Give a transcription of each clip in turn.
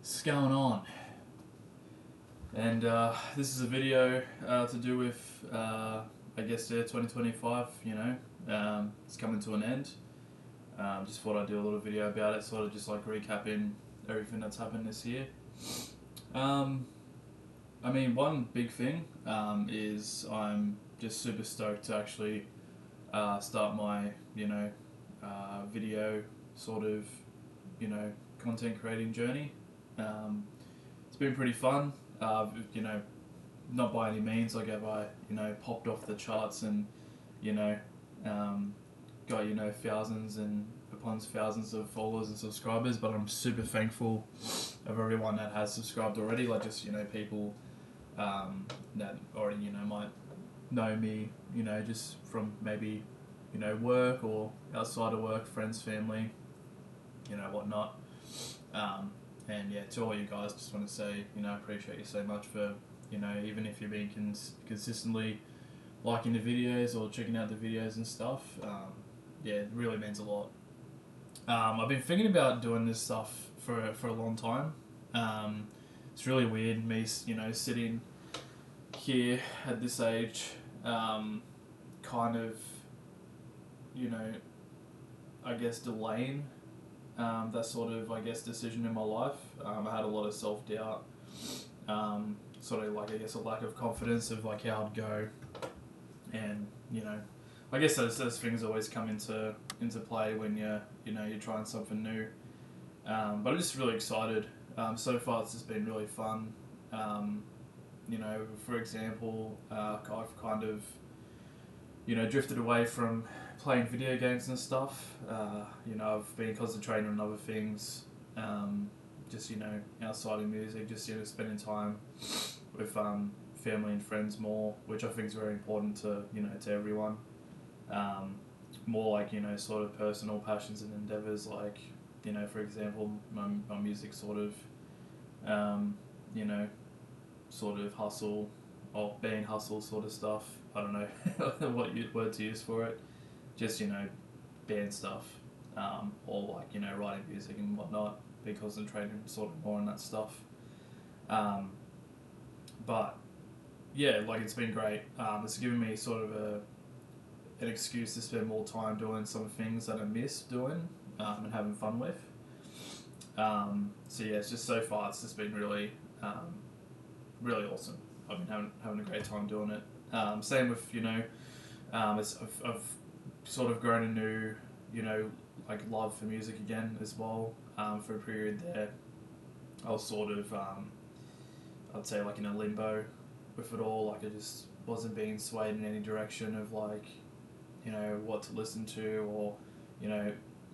What's going on? And this is a video to do with, I guess, 2025. It's coming to an end. Just thought I'd do a little video about it, sort of just like recapping everything that's happened this year. I mean, one big thing is I'm just super stoked to actually start my, video sort of, content creating journey. It's been pretty fun. Not by any means like have I, popped off the charts and, got, thousands and upon thousands of followers and subscribers, but I'm super thankful of everyone that has subscribed already. Like just, people that already, might know me, just from maybe, work or outside of work, friends, family, whatnot. And yeah, to all you guys, just want to say, I appreciate you so much for, even if you're being consistently liking the videos or checking out the videos and stuff. Yeah, it really means a lot. I've been thinking about doing this stuff for a long time. It's really weird, me, sitting here at this age, kind of, I guess delaying that sort of, I guess, decision in my life. I had a lot of self-doubt, sort of like, I guess, a lack of confidence of like how I'd go, and I guess those things always come into play when you're trying something new. But I'm just really excited. So far, it's just been really fun. For example, I've kind of drifted away from playing video games and stuff. I've been concentrating on other things, just outside of music, just spending time with family and friends more, which I think is very important to to everyone. More like sort of personal passions and endeavors, like for example, my music sort of sort of hustle or band hustle sort of stuff. I don't know what word to use for it. Just band stuff, or like writing music and whatnot. Be concentrating sort of more on that stuff. But yeah, like it's been great. It's given me sort of an excuse to spend more time doing some things that I miss doing and having fun with. So yeah, it's just so far it's just been really really awesome. I've been having a great time doing it. Same with I've sort of grown a new like love for music again as well. For a period there, I was sort of I'd say like in a limbo with it all. Like I just wasn't being swayed in any direction of like what to listen to, or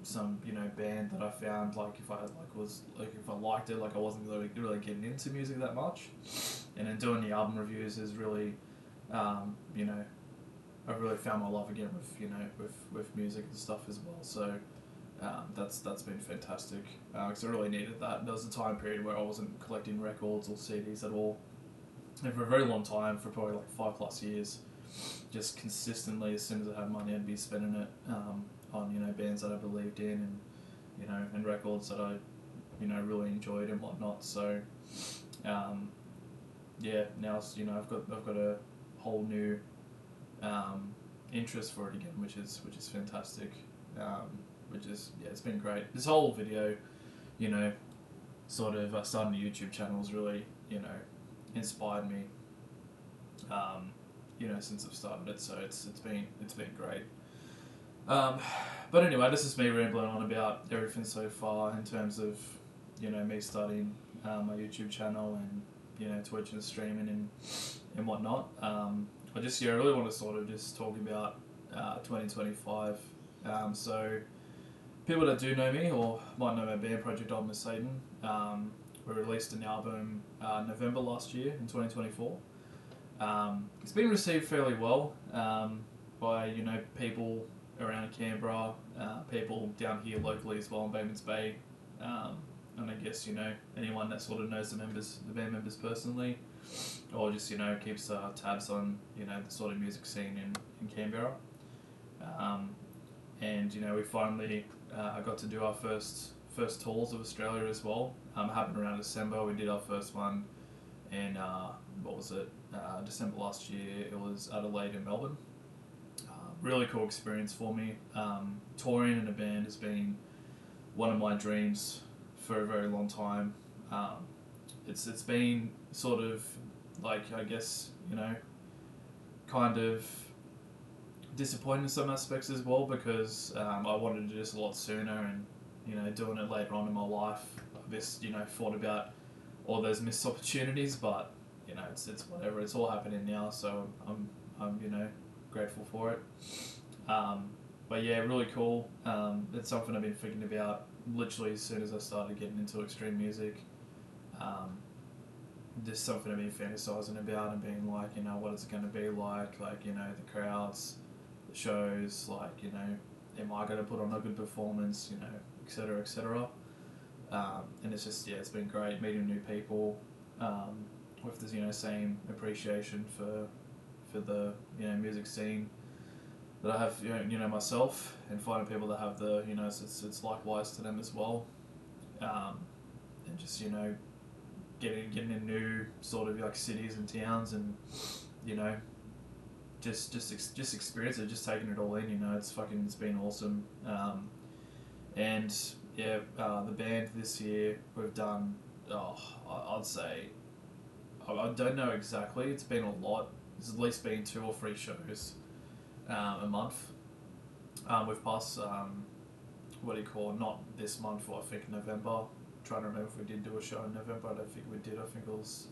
some band that I found like if I liked it, like I wasn't really getting into music that much. And then doing the album reviews is really I've really found my love again with music and stuff as well. So that's been fantastic, because I really needed that. There was a time period where I wasn't collecting records or CDs at all, and for a very long time, for probably like 5+ years, just consistently, as soon as I had money, I'd be spending it on bands that I believed in, and and records that I really enjoyed and whatnot. So yeah, now I've got a whole new interest for it again, which is fantastic. It's been great. This whole video, sort of starting a YouTube channel has really inspired me. Since I've started it, so it's been great. But anyway, this is me rambling on about everything so far in terms of me starting my YouTube channel and Twitch and streaming and whatnot. I really want to sort of just talk about 2025. So people that do know me or might know my band project Album of Satan, we released an album November last year in 2024. It's been received fairly well by people around Canberra, people down here locally as well in Batemans Bay, and I guess anyone that sort of knows the band members personally, or just keeps tabs on the sort of music scene in Canberra. And we finally got to do our first first tours of Australia as well. It happened around December. We did our first one in what was it? December last year. It was Adelaide and Melbourne. Really cool experience for me. Touring in a band has been one of my dreams for a very long time. It's been sort of like, I guess, kind of disappointing in some aspects as well, because I wanted to do this a lot sooner, and doing it later on in my life, I just thought about all those missed opportunities, but it's whatever. It's all happening now, so I'm grateful for it. But yeah, really cool. It's something I've been thinking about literally as soon as I started getting into extreme music. Just something I've been fantasizing about and being like, what is it going to be like, the crowds, the shows, am I going to put on a good performance, etc., etc. And it's just, it's been great meeting new people, with this, same appreciation for the, music scene that I have, myself, and finding people that have the, it's likewise to them as well. And just, getting in new sort of like cities and towns, and just experience it, just taking it all in. It's been awesome. And yeah, the band this year we've done. I'd say I don't know exactly. It's been a lot. There's at least been 2 or 3 shows a month. We've passed not this month, I think November. Trying to remember if we did do a show in November. I don't think we did. I think it was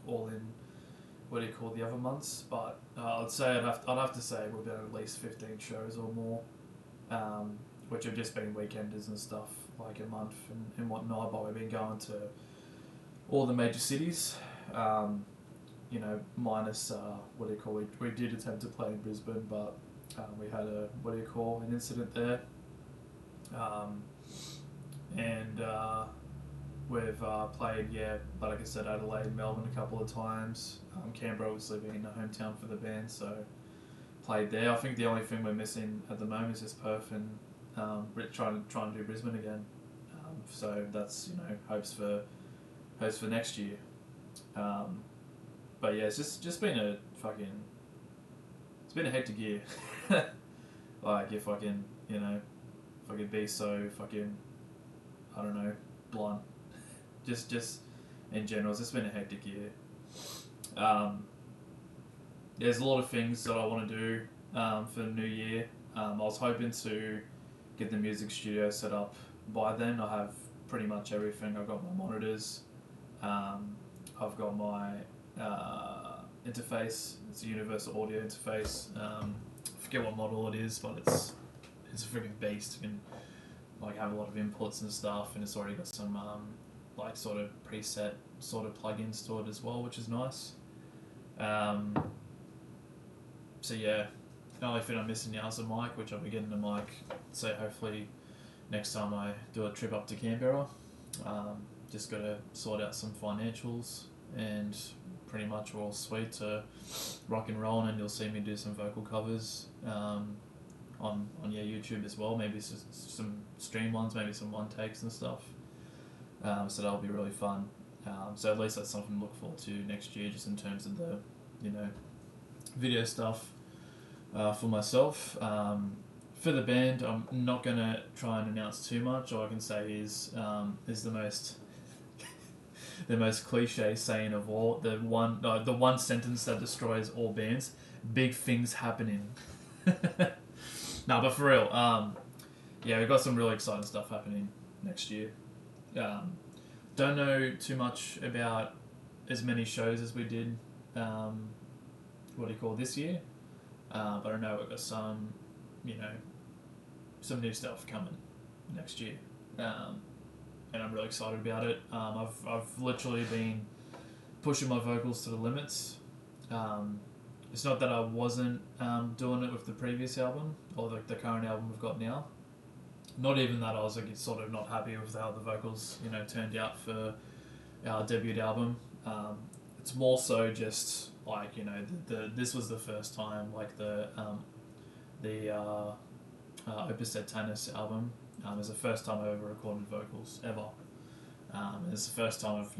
all in the other months. But I'd have to say we've done at least 15 shows or more, which have just been weekenders and stuff, like a month and whatnot. But we've been going to all the major cities, minus we did attempt to play in Brisbane, but we had an incident there. And we've played, but like I said, Adelaide, Melbourne a couple of times. Canberra obviously being the hometown for the band, so played there. I think the only thing we're missing at the moment is just Perth, and trying to do Brisbane again. So that's hopes for next year. But yeah, it's just been it's been a hectic year. Like if I can be so fucking, I don't know, blunt. just in general, it's just been a hectic year. There's a lot of things that I want to do for the new year. I was hoping to get the music studio set up by then. I have pretty much everything. I've got my monitors. I've got my interface. It's a universal audio interface. I forget what model it is, but it's a freaking beast. You can have a lot of inputs and stuff, and it's already got some sort of preset sort of plugins to it as well, which is nice. So yeah, the only thing I'm missing now is a mic, which I'll be getting a mic. So hopefully next time I do a trip up to Canberra. Just got to sort out some financials, and pretty much we're all sweet to rock and roll, and you'll see me do some vocal covers on YouTube as well. Maybe some stream ones, maybe some one takes and stuff. So that'll be really fun. So at least that's something to look forward to next year, just in terms of the video stuff for myself. For the band, I'm not gonna try and announce too much. All I can say is the most the most cliche saying of all, the one sentence that destroys all bands: big things happening. No, but for real, we've got some really exciting stuff happening next year. Don't know too much about as many shows as we did this year, but I know we've got some new stuff coming next year, and I'm really excited about it. I've literally been pushing my vocals to the limits. It's not that I wasn't doing it with the previous album or the current album we've got now. Not even that I was sort of not happy with how the vocals turned out for our debut album. It's more so just this was the first time the Opus Satanis album It's the first time I've ever recorded vocals ever. And it's the first time I've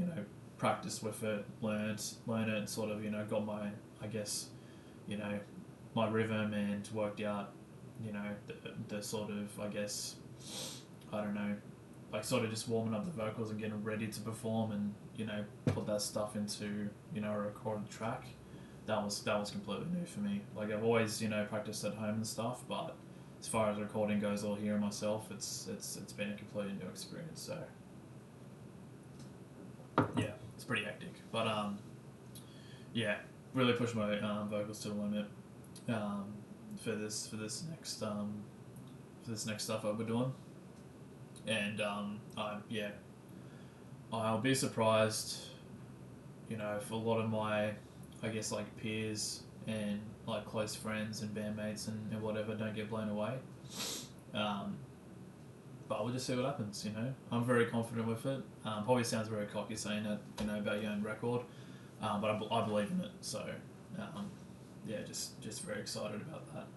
practiced with it, learned it, sort of got my, I guess, my rhythm, and worked out the sort of, I guess, I don't know, like sort of just warming up the vocals and getting ready to perform, and put that stuff into a recorded track. That was completely new for me. Like, I've always practiced at home and stuff, but as far as recording goes, or hearing myself, it's been a completely new experience. So yeah, it's pretty hectic, but yeah, really pushed my vocals to the limit for this next stuff that we're doing, and I'll be surprised, if a lot of my, I guess, like peers and like close friends and bandmates and whatever don't get blown away. But we'll just see what happens, I'm very confident with it. Probably sounds very cocky saying that, about your own record, but I believe in it. So, yeah, just very excited about that.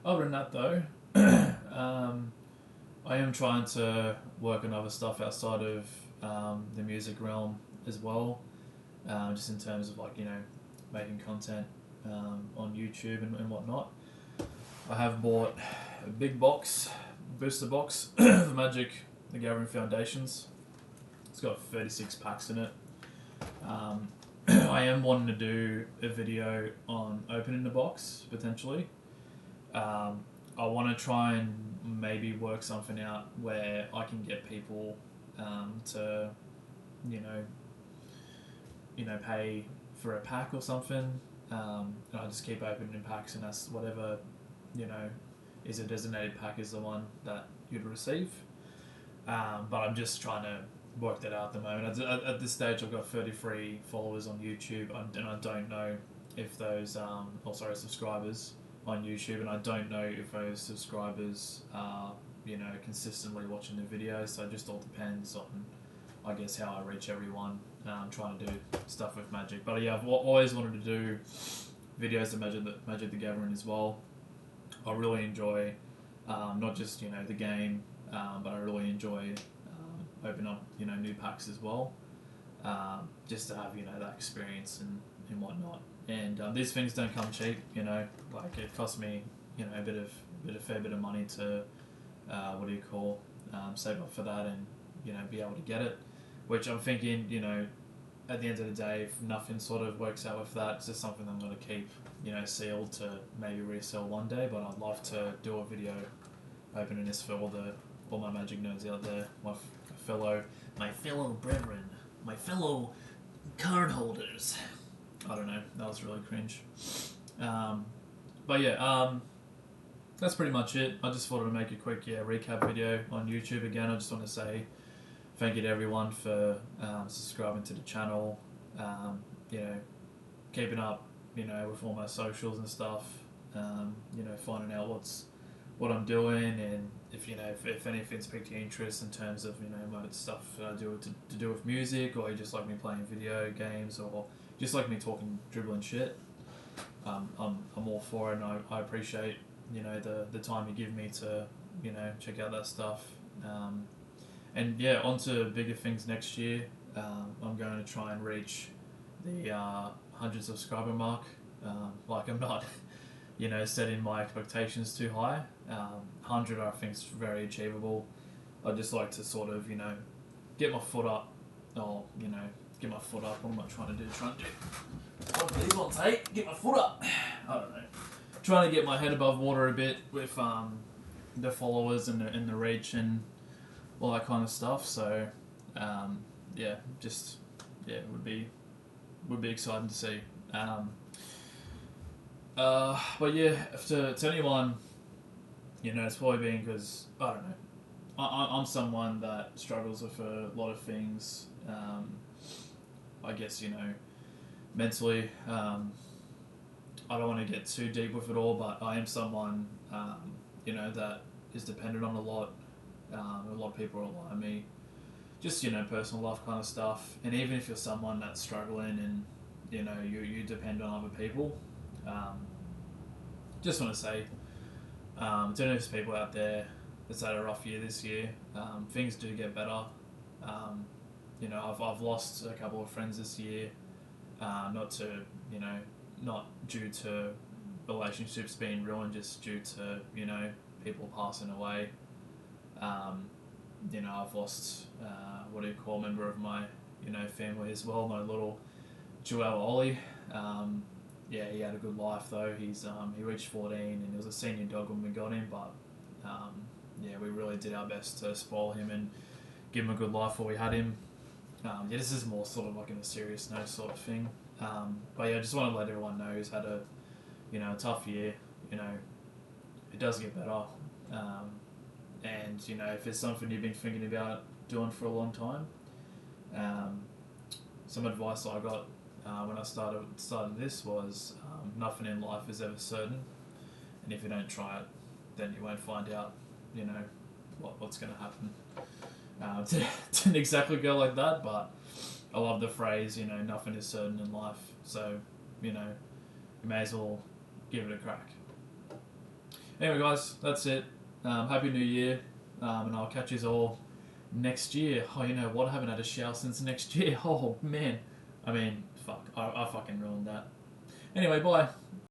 Other than that, though, I am trying to work on other stuff outside of the music realm as well, just in terms of like making content on YouTube and whatnot. I have bought a big booster box of Magic the Gathering Foundations. It's got 36 packs in it. I am wanting to do a video on opening the box, potentially. I want to try and maybe work something out where I can get people to, pay for a pack or something. And I just keep opening packs, and that's whatever, is a designated pack is the one that you'd receive. But I'm just trying to work that out at the moment. At this stage, I've got 33 followers on YouTube, and I don't know if those, subscribers on YouTube, and I don't know if those subscribers are, consistently watching the videos. So it just all depends on, I guess, how I reach everyone. Trying to do stuff with Magic, but yeah, I've always wanted to do videos of Magic the Gathering as well. I really enjoy not just the game, but I really enjoy opening up new packs as well, just to have that experience and whatnot. And these things don't come cheap, like it cost me a fair bit of money to save up for that and be able to get it. Which I'm thinking, at the end of the day, if nothing sort of works out with that, it's just something I'm going to keep, sealed to maybe resell one day. But I'd love to do a video opening this for all my Magic nerds out there, my fellow brethren, my fellow card holders. I don't know, that was really cringe. But yeah, that's pretty much it. I just wanted to make a quick recap video on YouTube again. I just want to say thank you to everyone for subscribing to the channel, keeping up, with all my socials and stuff, finding out what I'm doing, and if anything's piqued your interest in terms of, my stuff that I do to do with music, or you just like me playing video games, or just like me talking, dribbling shit, I'm all for it, and I appreciate, the time you give me to, check out that stuff. And yeah, on to bigger things next year. I'm going to try and reach the 100 subscriber mark. Like, I'm not, setting my expectations too high. 100 I think is very achievable. I'd just like to sort of, get my foot up. Or, get my foot up. What am I trying to do? What are these on tape? Get my foot up. I don't know. Trying to get my head above water a bit with the followers and the reach and all that kind of stuff. So it would be exciting to see. But yeah, to anyone, it's probably been because I don't know. I'm someone that struggles with a lot of things. I guess mentally. I don't want to get too deep with it all, but I am someone that is dependent on a lot. A lot of people rely on me, just personal life kind of stuff. And even if you're someone that's struggling and you depend on other people, just want to say Don't know if there's people out there that's had a rough year this year. Things do get better. Um, I've lost a couple of friends this year, not to, you know, not due to relationships being ruined, just due to, people passing away. I've lost, a member of my, family as well, my little Joel Ollie. He had a good life though. He reached 14 and he was a senior dog when we got him, but we really did our best to spoil him and give him a good life while we had him. This is more sort of like in a serious note sort of thing. I just want to let everyone know he's had a tough year. It does get better. And if it's something you've been thinking about doing for a long time, some advice I got when I started this was nothing in life is ever certain, and if you don't try it, then you won't find out. What's going to happen. Didn't exactly go like that, but I love the phrase. Nothing is certain in life, so you may as well give it a crack. Anyway, guys, that's it. Happy New Year, and I'll catch you all next year. Oh, you know what? I haven't had a shower since next year. Oh man. I mean, fuck. I fucking ruined that. Anyway, bye.